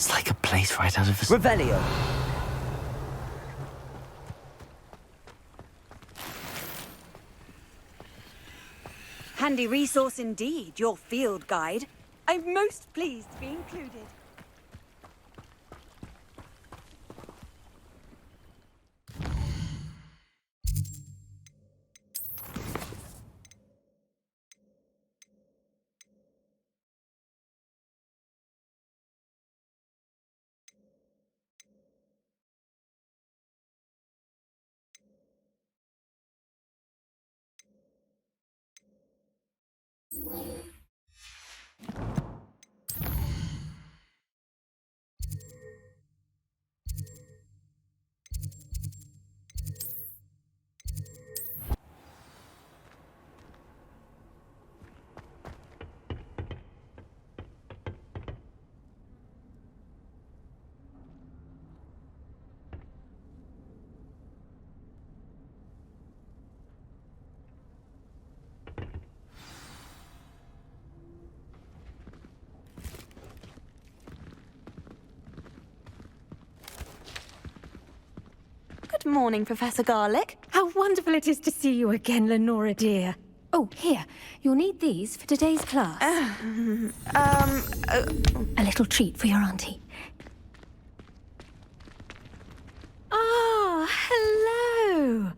It's like a place right out of a... Revelio. Handy resource indeed, your field guide. I'm most pleased to be included. Good morning, Professor Garlick. How wonderful it is to see you again, Lenora dear. Oh, here. You'll need these for today's class. A little treat for your auntie. Ah, hello.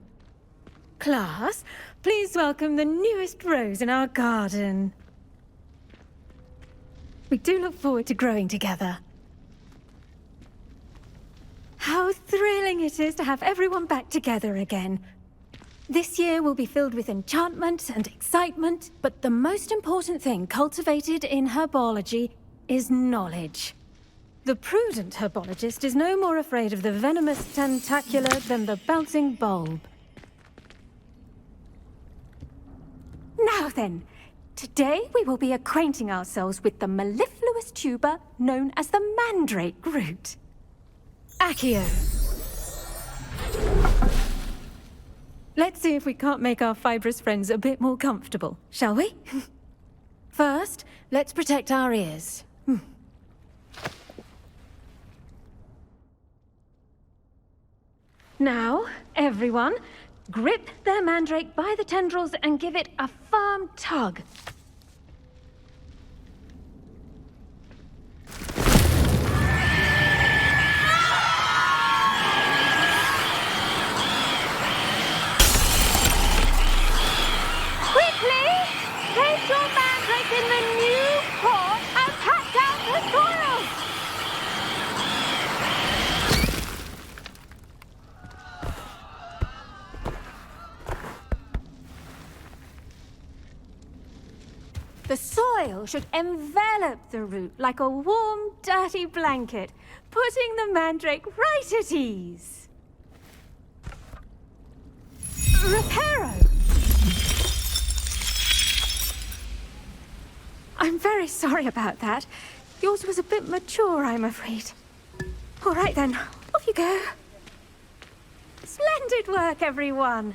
Class, please welcome the newest rose in our garden. We do look forward to growing together. How thrilling it is to have everyone back together again. This year will be filled with enchantment and excitement, but the most important thing cultivated in herbology is knowledge. The prudent herbologist is no more afraid of the venomous tentacular than the bouncing bulb. Now then, today we will be acquainting ourselves with the mellifluous tuber known as the mandrake root. Accio. Let's see if we can't make our fibrous friends a bit more comfortable, shall we? First, let's protect our ears. Now, everyone, grip their mandrake by the tendrils and give it a firm tug. Place your mandrake in the new pot and pack down the soil! The soil should envelop the root like a warm, dirty blanket, putting the mandrake right at ease. Reparo! I'm very sorry about that. Yours was a bit mature, I'm afraid. All right then, off you go. Splendid work, everyone.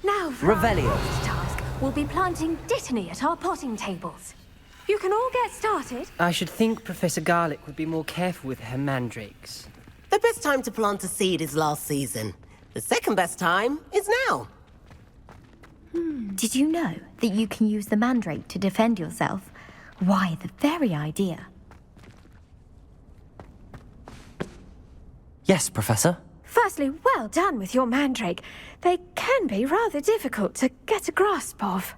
Now, for our Revelio. first task, we'll be planting dittany at our potting tables. You can all get started. I should think Professor Garlick would be more careful with her mandrakes. The best time to plant a seed is last season. The second best time is now. Did you know that you can use the mandrake to defend yourself? Why, the very idea. Yes, Professor. Firstly, well done with your mandrake. They can be rather difficult to get a grasp of.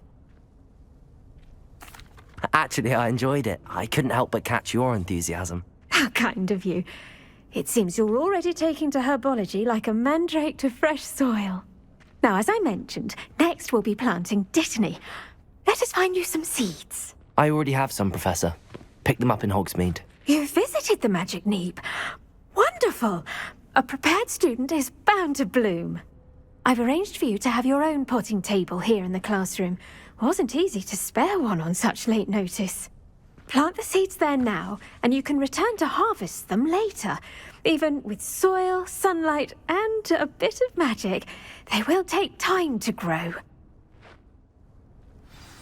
Actually, I enjoyed it. I couldn't help but catch your enthusiasm. How kind of you. It seems you're already taking to herbology like a mandrake to fresh soil. Now, as I mentioned, next we'll be planting dittany. Let us find you some seeds. I already have some, Professor. Picked them up in Hogsmeade. You visited the Magic Neep. Wonderful. A prepared student is bound to bloom. I've arranged for you to have your own potting table here in the classroom. Wasn't easy to spare one on such late notice. Plant the seeds there now, and you can return to harvest them later. Even with soil, sunlight, and a bit of magic, they will take time to grow.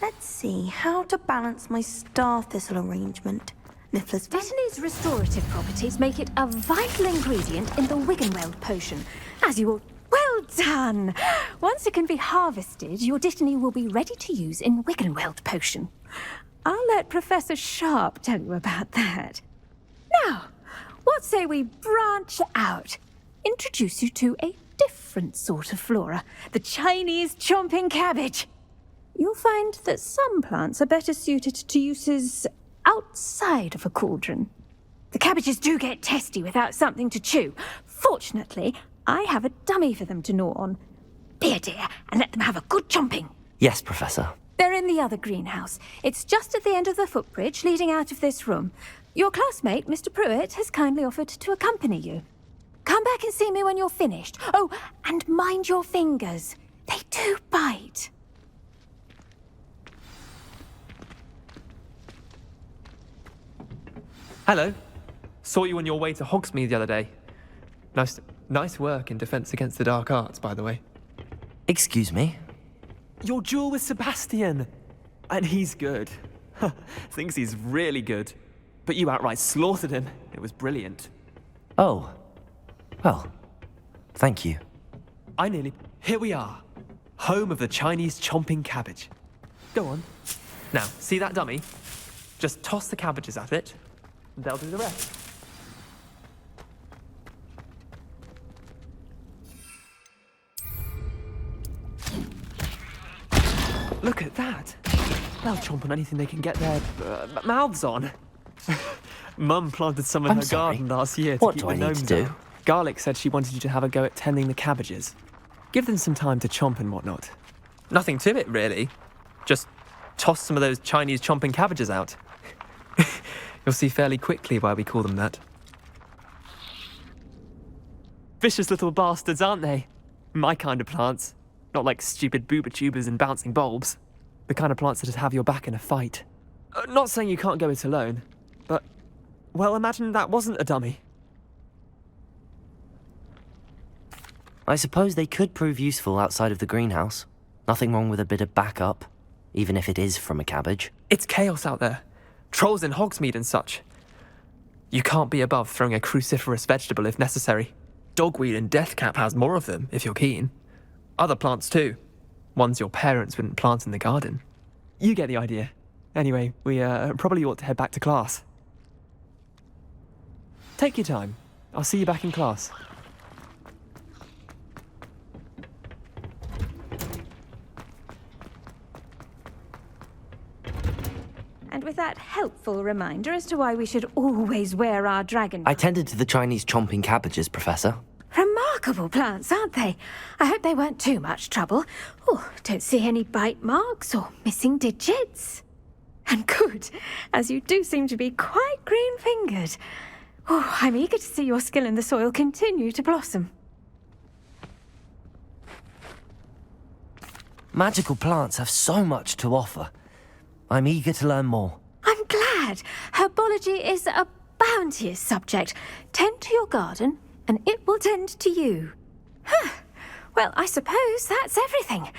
Let's see, how to balance my star thistle arrangement. Niflers Dittany's restorative properties make it a vital ingredient in the Wiggenweld potion, as you all... Well done! Once it can be harvested, your Dittany will be ready to use in Wiggenweld potion. I'll let Professor Sharp tell you about that. Now, what say we branch out? Introduce you to a different sort of flora, the Chinese chomping cabbage. You'll find that some plants are better suited to uses outside of a cauldron. The cabbages do get testy without something to chew. Fortunately, I have a dummy for them to gnaw on. Be a dear and let them have a good chomping. Yes, Professor. They're in the other greenhouse. It's just at the end of the footbridge leading out of this room. Your classmate, Mr. Pruitt, has kindly offered to accompany you. Come back and see me when you're finished. Oh, and mind your fingers. They do bite. Hello. Saw you on your way to Hogsmeade the other day. Nice work in Defense Against the Dark Arts, by the way. Excuse me? Your duel with Sebastian. And he's good. Thinks he's really good. But you outright slaughtered him. It was brilliant. Oh. Well, thank you. Here we are. Home of the Chinese chomping cabbage. Go on. Now, see that dummy? Just toss the cabbages at it. And they'll do the rest. Look at that. They'll chomp on anything they can get their mouths on. Mum planted some in her garden last year to What keep do the I need gnomes to do? out. Garlic said she wanted you to have a go at tending the cabbages. Give them some time to chomp and whatnot. Nothing to it, really. Just toss some of those Chinese chomping cabbages out. You'll see fairly quickly why we call them that. Vicious little bastards, aren't they? My kind of plants. Not like stupid booba tubers and bouncing bulbs. The kind of plants that'd have your back in a fight. Not saying you can't go it alone, but... Well, imagine that wasn't a dummy. I suppose they could prove useful outside of the greenhouse. Nothing wrong with a bit of backup, even if it is from a cabbage. It's chaos out there. Trolls in Hogsmeade and such. You can't be above throwing a cruciferous vegetable if necessary. Dogweed and deathcap has more of them, if you're keen. Other plants too. Ones your parents wouldn't plant in the garden. You get the idea. Anyway, we probably ought to head back to class. Take your time. I'll see you back in class. And with that helpful reminder as to why we should always wear our dragon... I tended to the Chinese chomping cabbages, Professor. Remarkable plants, aren't they? I hope they weren't too much trouble. Oh, don't see any bite marks or missing digits. And good, as you do seem to be quite green-fingered. Oh, I'm eager to see your skill in the soil continue to blossom. Magical plants have so much to offer. I'm eager to learn more. I'm glad. Herbology is a bounteous subject. Tend to your garden, and it will tend to you. Huh. Well, I suppose that's everything.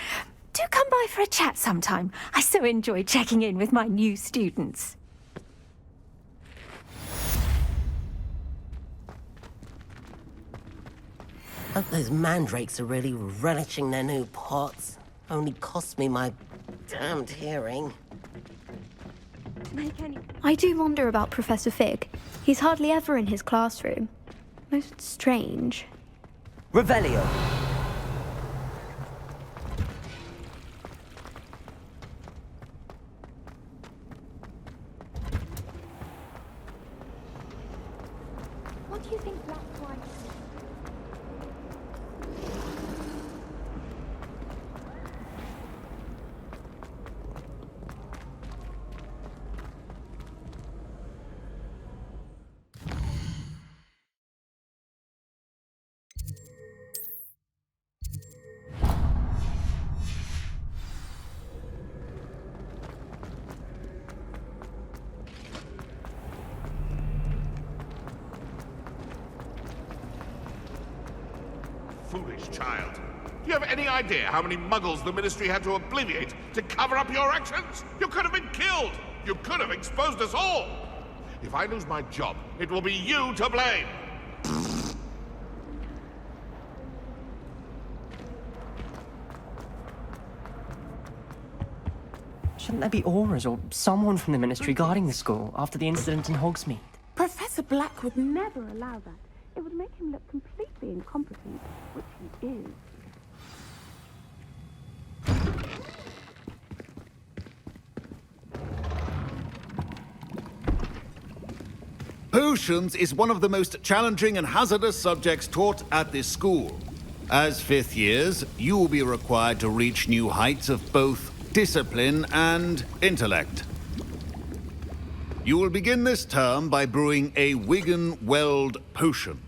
Do come by for a chat sometime. I so enjoy checking in with my new students. Hope those mandrakes are really relishing their new pots. Only cost me my damned hearing. I do wonder about Professor Fig. He's hardly ever in his classroom. Most strange. Revelio. What do you think Black White... Foolish child. Do you have any idea how many muggles the Ministry had to obliviate to cover up your actions? You could have been killed! You could have exposed us all! If I lose my job, it will be you to blame! Shouldn't there be auras or someone from the Ministry guarding the school after the incident in Hogsmeade? Professor Black would never allow that. It would make him look completely incompetent, which he is. Potions is one of the most challenging and hazardous subjects taught at this school. As fifth years, you will be required to reach new heights of both discipline and intellect. You will begin this term by brewing a Wiggenweld potion.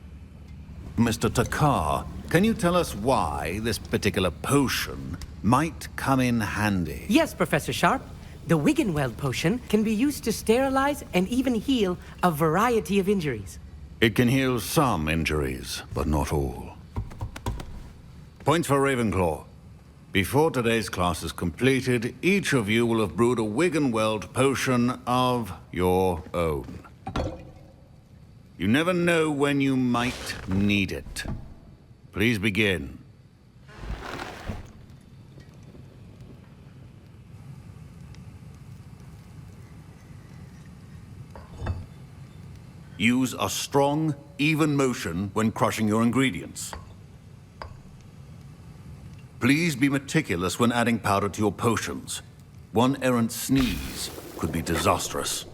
Mr. Takar, can you tell us why this particular potion might come in handy? Yes, Professor Sharp. The Wiggenweld potion can be used to sterilize and even heal a variety of injuries. It can heal some injuries, but not all. Points for Ravenclaw. Before today's class is completed, each of you will have brewed a Wiggenweld potion of your own. You never know when you might need it. Please begin. Use a strong, even motion when crushing your ingredients. Please be meticulous when adding powder to your potions. One errant sneeze could be disastrous.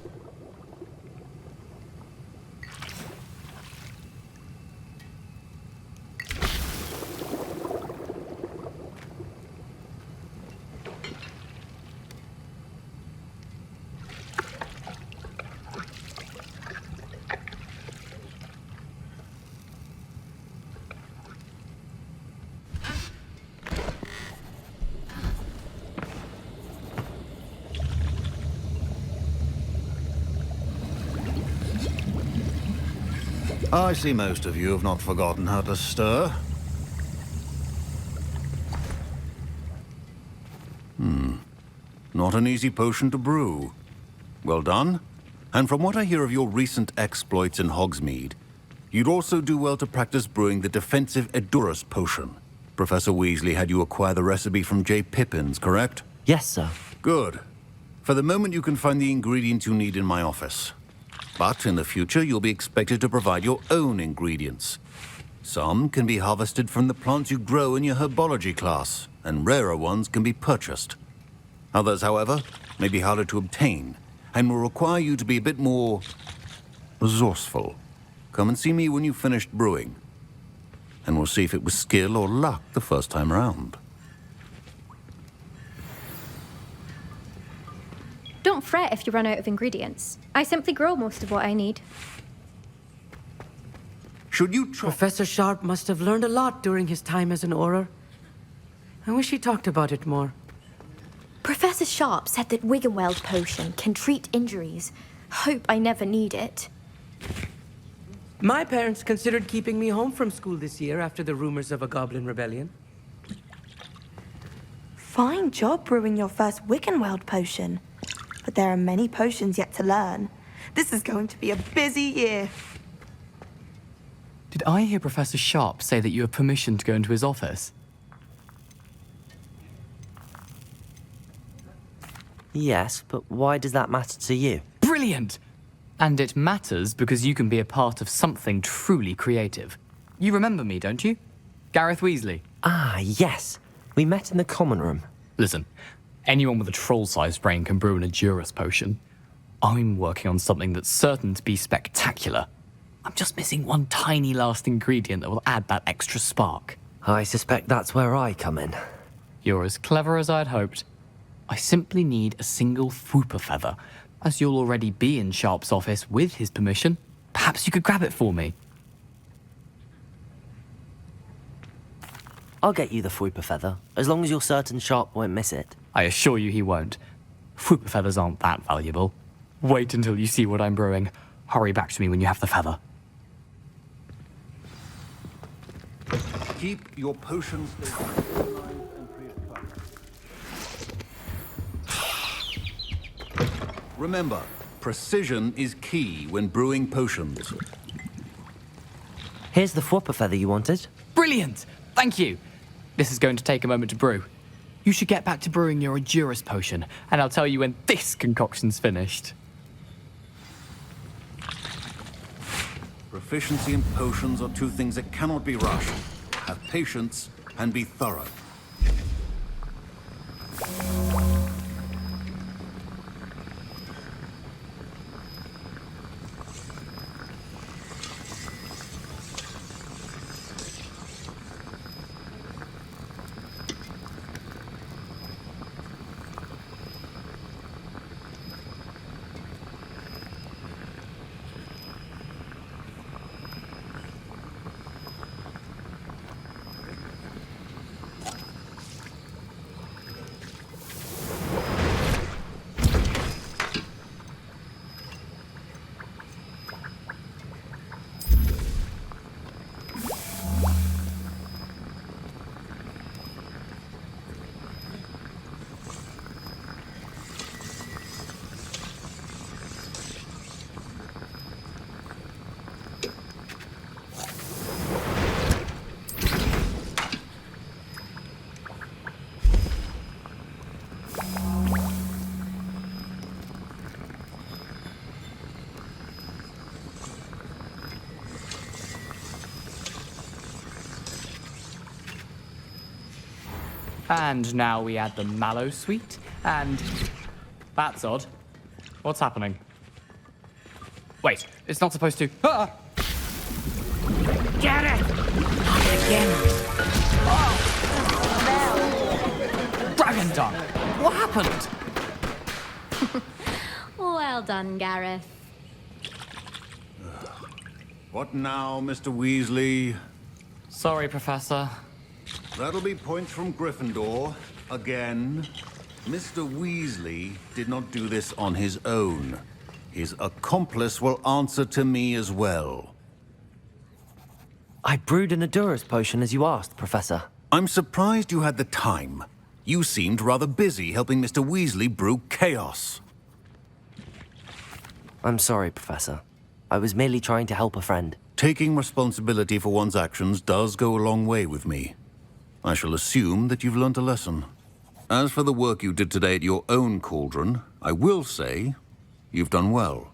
I see most of you have not forgotten how to stir. Not an easy potion to brew. Well done. And from what I hear of your recent exploits in Hogsmeade, you'd also do well to practice brewing the defensive Edurus potion. Professor Weasley had you acquire the recipe from J. Pippins, correct? Yes, sir. Good. For the moment, you can find the ingredients you need in my office. But in the future, you'll be expected to provide your own ingredients. Some can be harvested from the plants you grow in your herbology class, and rarer ones can be purchased. Others, however, may be harder to obtain, and will require you to be a bit more resourceful. Come and see me when you've finished brewing, and we'll see if it was skill or luck the first time around. Don't fret if you run out of ingredients. I simply grow most of what I need. Should you try... Professor Sharp must have learned a lot during his time as an Auror. I wish he talked about it more. Professor Sharp said that Wiggenweld potion can treat injuries. Hope I never need it. My parents considered keeping me home from school this year after the rumors of a goblin rebellion. Fine job brewing your first Wiggenweld potion. But there are many potions yet to learn. This is going to be a busy year. Did I hear Professor Sharp say that you have permission to go into his office? Yes, but why does that matter to you? Brilliant! And it matters because you can be a part of something truly creative. You remember me, don't you? Gareth Weasley. Ah, yes. We met in the common room. Listen, anyone with a troll-sized brain can brew an Edurus potion. I'm working on something that's certain to be spectacular. I'm just missing one tiny last ingredient that will add that extra spark. I suspect that's where I come in. You're as clever as I'd hoped. I simply need a single Fwooper feather. As you'll already be in Sharp's office with his permission, perhaps you could grab it for me. I'll get you the Fwooper feather, as long as you're certain Sharp won't miss it. I assure you he won't. Fwooper feathers aren't that valuable. Wait until you see what I'm brewing. Hurry back to me when you have the feather. Keep your potions organized and pre-cut. Remember, precision is key when brewing potions. Here's the Fwopper feather you wanted. Brilliant! Thank you. This is going to take a moment to brew. You should get back to brewing your Adurus potion, and I'll tell you when this concoction's finished. Proficiency and potions are two things that cannot be rushed. Have patience and be thorough. And now we add the mallow sweet, and... That's odd. What's happening? Wait, it's not supposed to... Ah! Get it! Not again. Oh. Dragon Dung! What happened? Well done, Gareth. What now, Mr. Weasley? Sorry, Professor. That'll be points from Gryffindor. Again. Mr. Weasley did not do this on his own. His accomplice will answer to me as well. I brewed an Adurus potion as you asked, Professor. I'm surprised you had the time. You seemed rather busy helping Mr. Weasley brew chaos. I'm sorry, Professor. I was merely trying to help a friend. Taking responsibility for one's actions does go a long way with me. I shall assume that you've learnt a lesson. As for the work you did today at your own cauldron, I will say you've done well.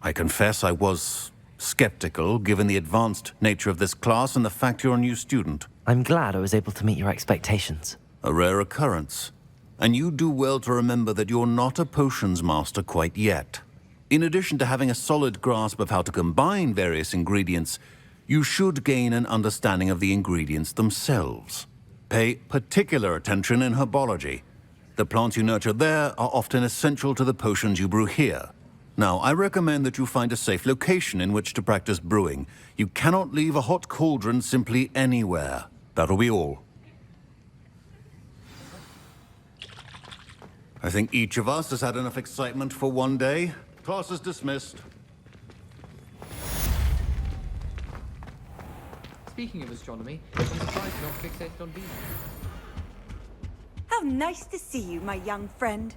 I confess I was skeptical, given the advanced nature of this class and the fact you're a new student. I'm glad I was able to meet your expectations. A rare occurrence. And you do well to remember that you're not a potions master quite yet. In addition to having a solid grasp of how to combine various ingredients, you should gain an understanding of the ingredients themselves. Pay particular attention in herbology. The plants you nurture there are often essential to the potions you brew here. Now, I recommend that you find a safe location in which to practice brewing. You cannot leave a hot cauldron simply anywhere. That'll be all. I think each of us has had enough excitement for one day. Class is dismissed. Speaking of astronomy, I'm surprised you're not fixated on Venus. How nice to see you, my young friend.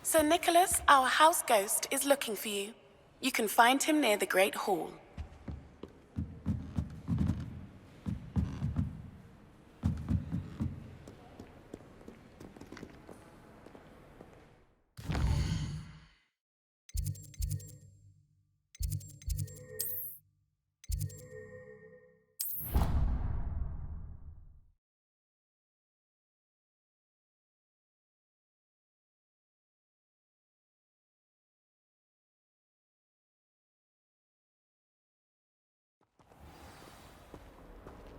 Sir Nicholas, our house ghost, is looking for you. You can find him near the Great Hall.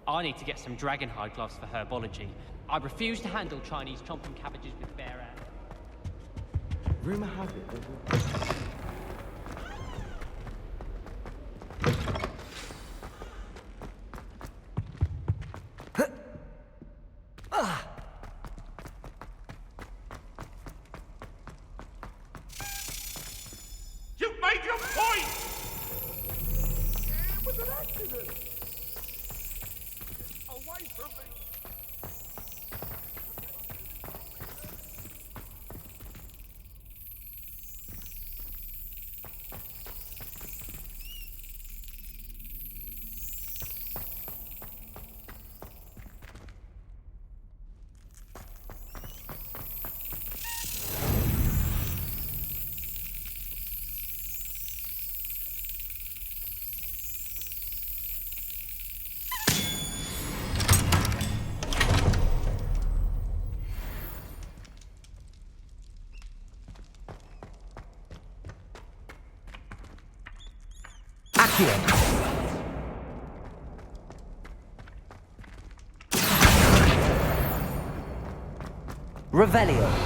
I need to get some dragonhide gloves for herbology. I refuse to handle Chinese chomping cabbages with bare hands. Rumor has it that... You've made your point! It was an accident! Away from me! Revelio.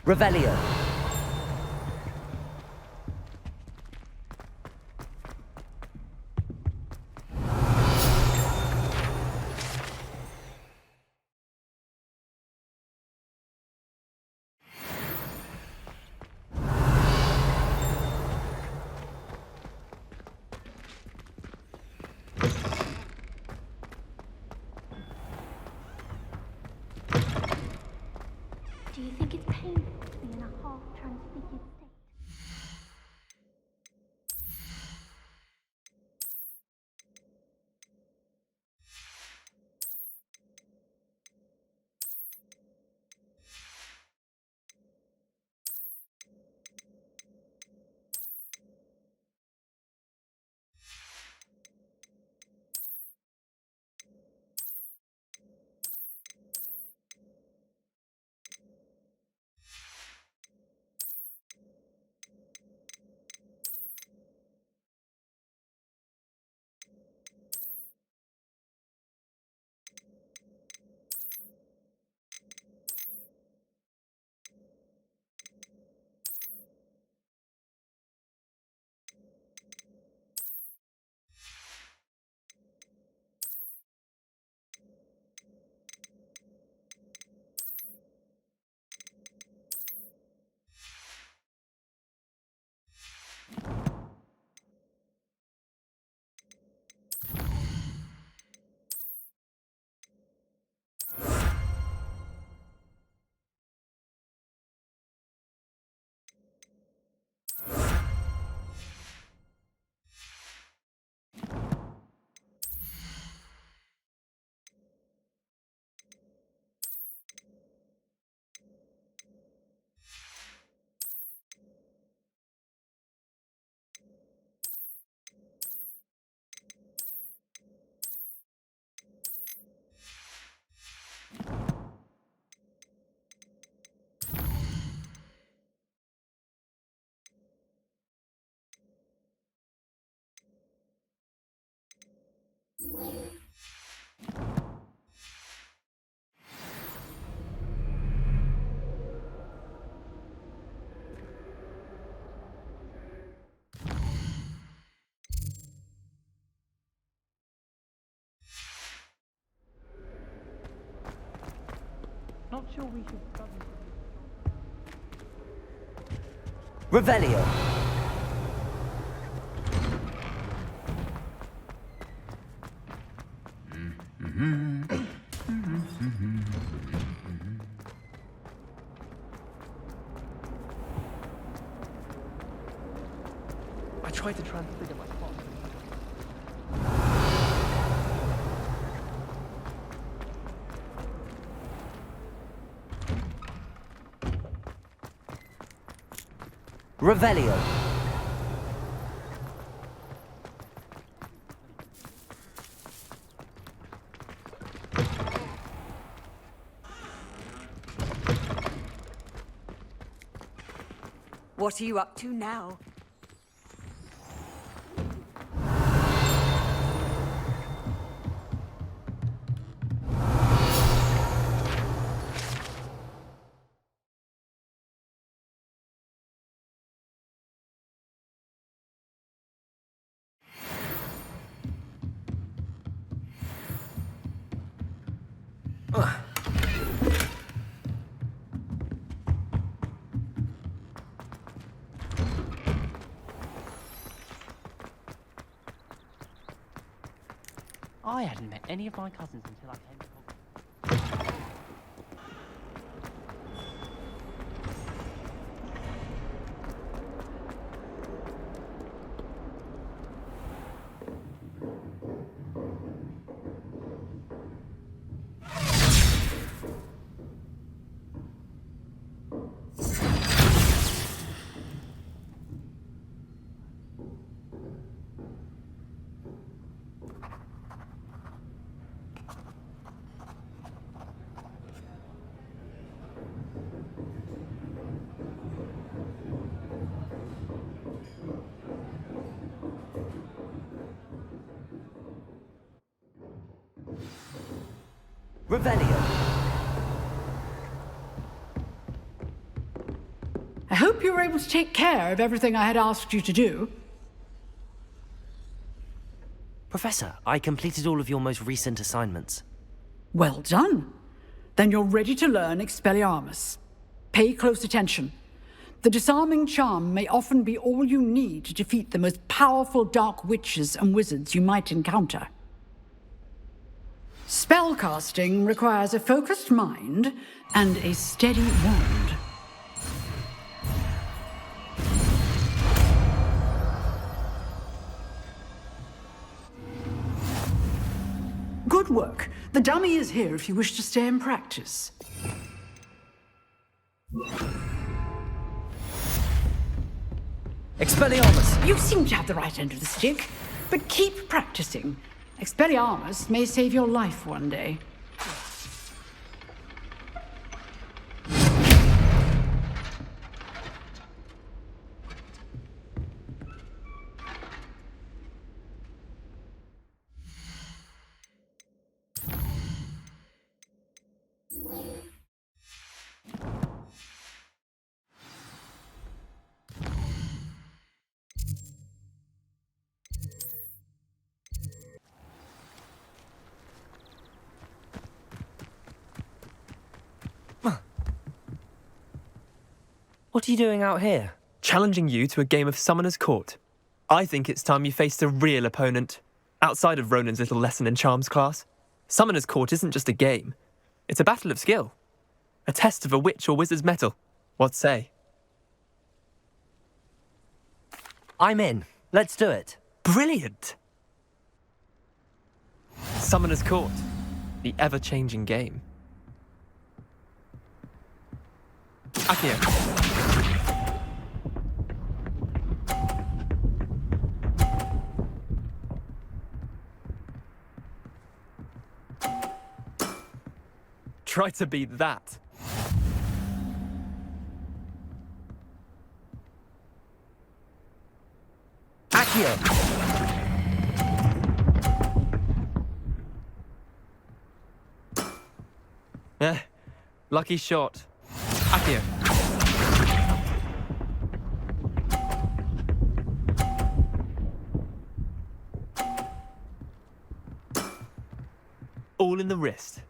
Revelio. Do you think it's painful to be in a half-transfigured state? Not sure we should study. Revelio. I tried to transfigure my plot. Revelio. What are you up to now? I hadn't met any of my cousins until I came to Hogwarts. Revelio. I hope you were able to take care of everything I had asked you to do. Professor, I completed all of your most recent assignments. Well done. Then you're ready to learn Expelliarmus. Pay close attention. The disarming charm may often be all you need to defeat the most powerful dark witches and wizards you might encounter. Spellcasting requires a focused mind and a steady wand. Good work. The dummy is here if you wish to stay and practice. Expelliarmus! You seem to have the right end of the stick, but keep practicing. Expelliarmus may save your life one day. What are you doing out here? Challenging you to a game of Summoner's Court. I think it's time you faced a real opponent, outside of Ronan's little lesson in charms class. Summoner's Court isn't just a game. It's a battle of skill. A test of a witch or wizard's mettle. What say? I'm in. Let's do it. Brilliant! Summoner's Court. The ever-changing game. Accio. Try to beat that. Accio. Lucky shot. Accio. All in the wrist.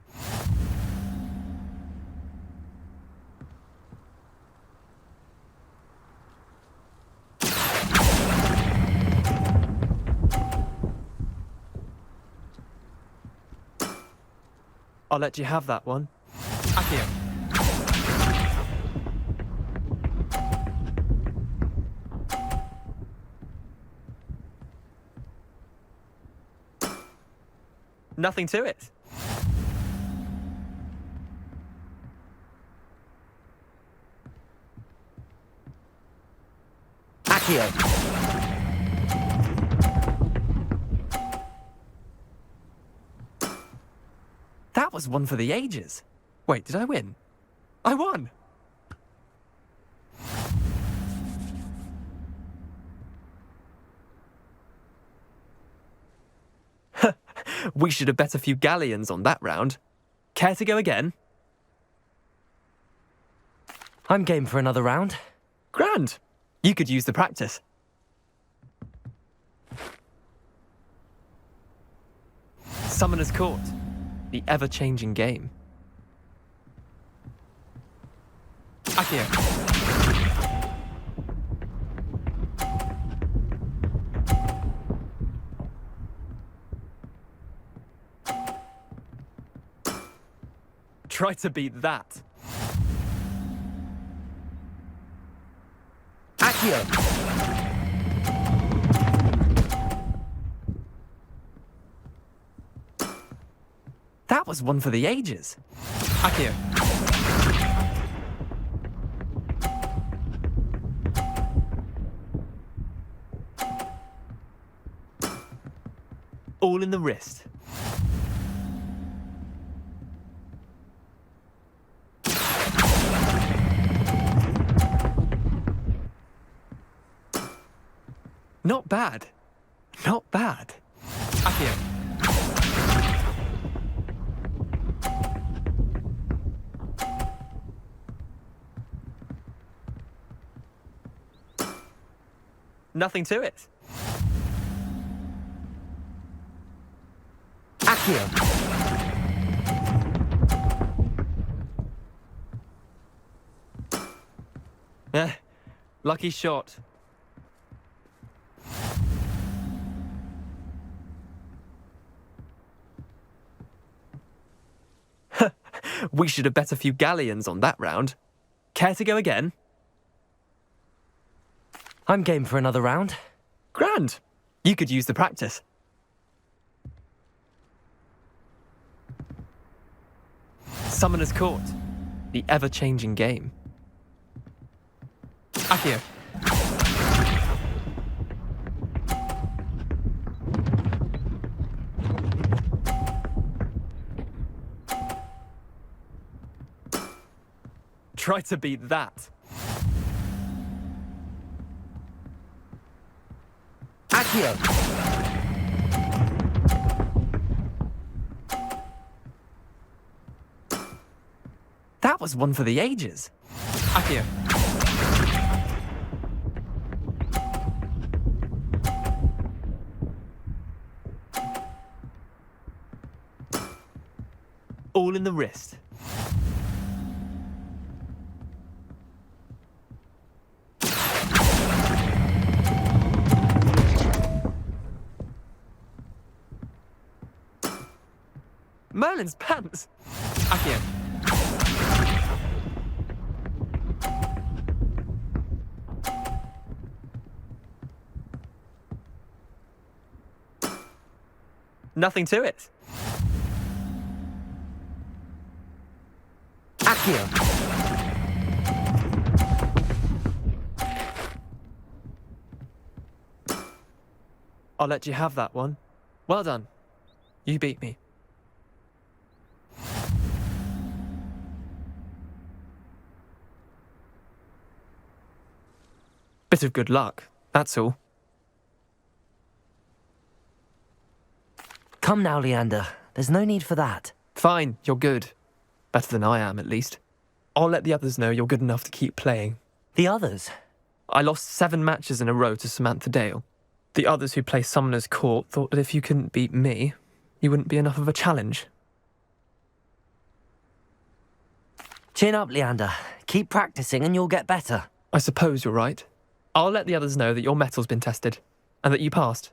I'll let you have that one. Accio. Nothing to it. Accio. That was one for the ages. Wait, did I win? I won! We should have bet a few galleons on that round. Care to go again? I'm game for another round. Grand. You could use the practice. Summoner's Court. The ever-changing game. Accio. Try to beat that. Accio. That was one for the ages. Accio. All in the wrist. Not bad. Not bad. Accio. Nothing to it. Accio. Lucky shot. We should have bet a few galleons on that round. Care to go again? I'm game for another round. Grand. You could use the practice. Summoner's Court. The ever-changing game. Accio. Try to beat that. Accio. That was one for the ages. Accio. All in the wrist. Merlin's pants. Accio. Nothing to it. Accio. I'll let you have that one. Well done. You beat me. Bit of good luck, that's all. Come now, Leander. There's no need for that. Fine, you're good. Better than I am, at least. I'll let the others know you're good enough to keep playing. The others? I lost 7 matches in a row to Samantha Dale. The others who play Summoner's Court thought that if you couldn't beat me, you wouldn't be enough of a challenge. Chin up, Leander. Keep practicing and you'll get better. I suppose you're right. I'll let the others know that your metal's been tested, and that you passed.